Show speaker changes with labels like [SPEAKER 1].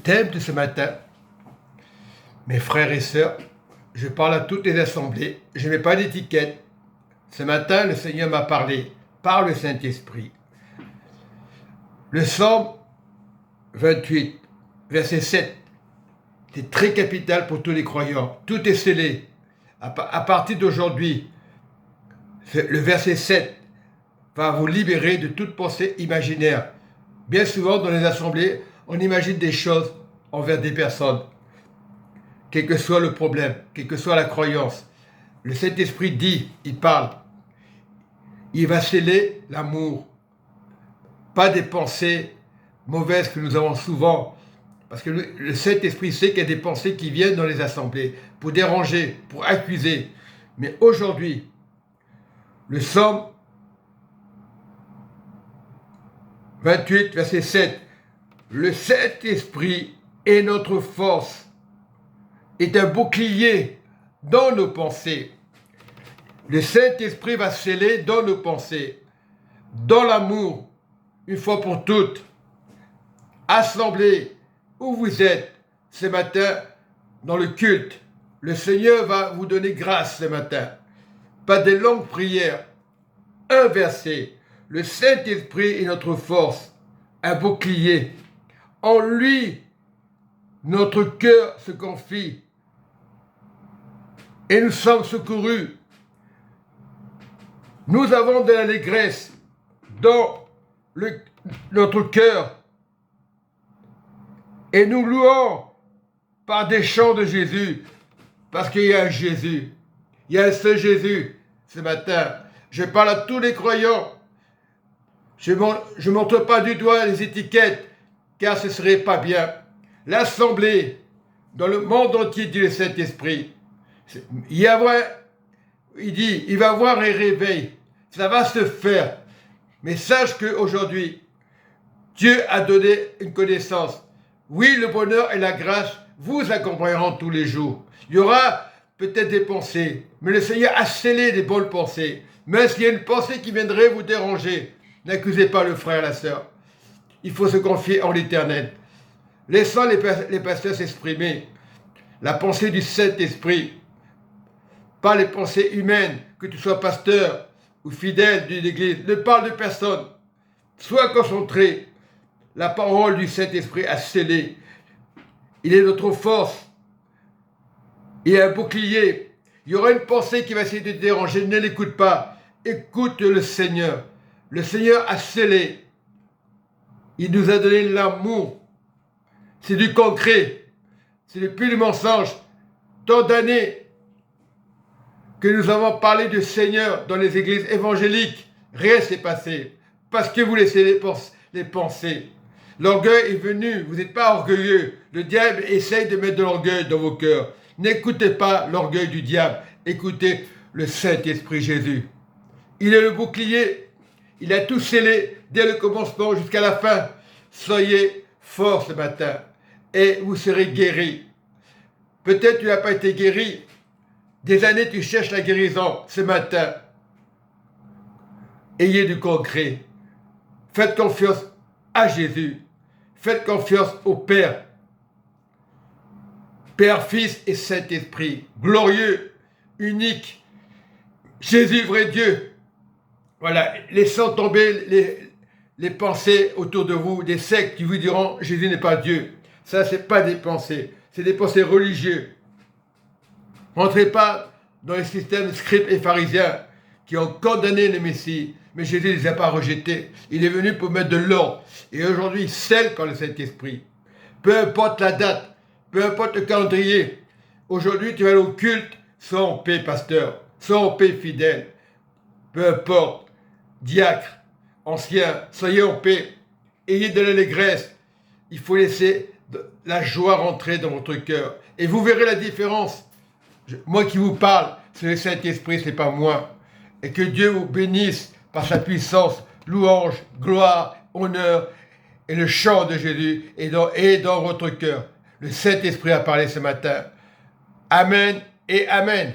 [SPEAKER 1] thème de ce matin, mes frères et sœurs, je parle à toutes les assemblées, je ne mets pas d'étiquette. Ce matin, le Seigneur m'a parlé par le Saint-Esprit. Le Psaume 28, verset 7, c'est très capital pour tous les croyants. Tout est scellé. À partir d'aujourd'hui, le verset 7 va vous libérer de toute pensée imaginaire. Bien souvent, dans les assemblées, on imagine des choses envers des personnes. Quel que soit le problème, quelle que soit la croyance, le Saint-Esprit dit, il parle. Il va sceller l'amour. Pas des pensées mauvaises que nous avons souvent. Parce que le Saint-Esprit sait qu'il y a des pensées qui viennent dans les assemblées pour déranger, pour accuser. Mais aujourd'hui, le Psaume 28, verset 7, le Saint-Esprit est notre force, est un bouclier dans nos pensées. Le Saint-Esprit va sceller dans nos pensées, dans l'amour, une fois pour toutes. Assemblée, où vous êtes ce matin dans le culte, le Seigneur va vous donner grâce ce matin. Pas de longues prières, un verset. Le Saint-Esprit est notre force, un bouclier. En lui, notre cœur se confie et nous sommes secourus. Nous avons de l'allégresse dans notre cœur et nous louons par des chants de Jésus, parce qu'il y a un Jésus, il y a un seul Jésus. Ce matin, je parle à tous les croyants. Je ne montre pas du doigt les étiquettes, car ce ne serait pas bien. L'Assemblée, dans le monde entier, dit le Saint-Esprit, il dit, il va y avoir un réveil, ça va se faire. Mais sache qu'aujourd'hui, Dieu a donné une connaissance. Oui, le bonheur et la grâce vous accompagneront tous les jours. Il y aura peut-être des pensées, mais le Seigneur a scellé des bonnes pensées. Mais s'il y a une pensée qui viendrait vous déranger, n'accusez pas le frère et la sœur. Il faut se confier en l'Éternel. Laissons les pasteurs s'exprimer. La pensée du Saint-Esprit, pas les pensées humaines, que tu sois pasteur ou fidèle d'une église, ne parle de personne. Sois concentré. La parole du Saint-Esprit a scellé. Il est notre force. Il est un bouclier. Il y aura une pensée qui va essayer de te déranger. Ne l'écoute pas. Écoute le Seigneur. Le Seigneur a scellé. Il nous a donné l'amour. C'est du concret. C'est plus du mensonge. Tant d'années que nous avons parlé du Seigneur dans les églises évangéliques, rien ne s'est passé. Parce que vous laissez les pensées. L'orgueil est venu, vous n'êtes pas orgueilleux. Le diable essaye de mettre de l'orgueil dans vos cœurs. N'écoutez pas l'orgueil du diable. Écoutez le Saint-Esprit Jésus. Il est le bouclier. Il a tout scellé dès le commencement jusqu'à la fin. Soyez forts ce matin et vous serez guéris. Peut-être tu n'as pas été guéri. Des années tu cherches la guérison. Ce matin, ayez du concret. Faites confiance à Jésus. Faites confiance au Père. Père, Fils et Saint-Esprit. Glorieux, unique. Jésus, vrai Dieu. Voilà, laissons tomber les pensées autour de vous, des sectes qui vous diront Jésus n'est pas Dieu. Ça, ce n'est pas des pensées, c'est des pensées religieuses. Rentrez pas dans les systèmes de scribes et pharisiens qui ont condamné le Messie, mais Jésus ne les a pas rejetés. Il est venu pour mettre de l'ordre. Et aujourd'hui, il scelle par le Saint-Esprit. Peu importe la date, peu importe le calendrier. Aujourd'hui, tu vas aller au culte, sois en paix, pasteur, sois en paix, fidèle. Peu importe, diacre, ancien, soyez en paix. Ayez de l'allégresse. Il faut laisser la joie rentrer dans votre cœur. Et vous verrez la différence. Moi qui vous parle, c'est le Saint-Esprit, ce n'est pas moi. Et que Dieu vous bénisse par sa puissance, louange, gloire, honneur et le chant de Jésus est dans votre cœur. Le Saint-Esprit a parlé ce matin. Amen et Amen.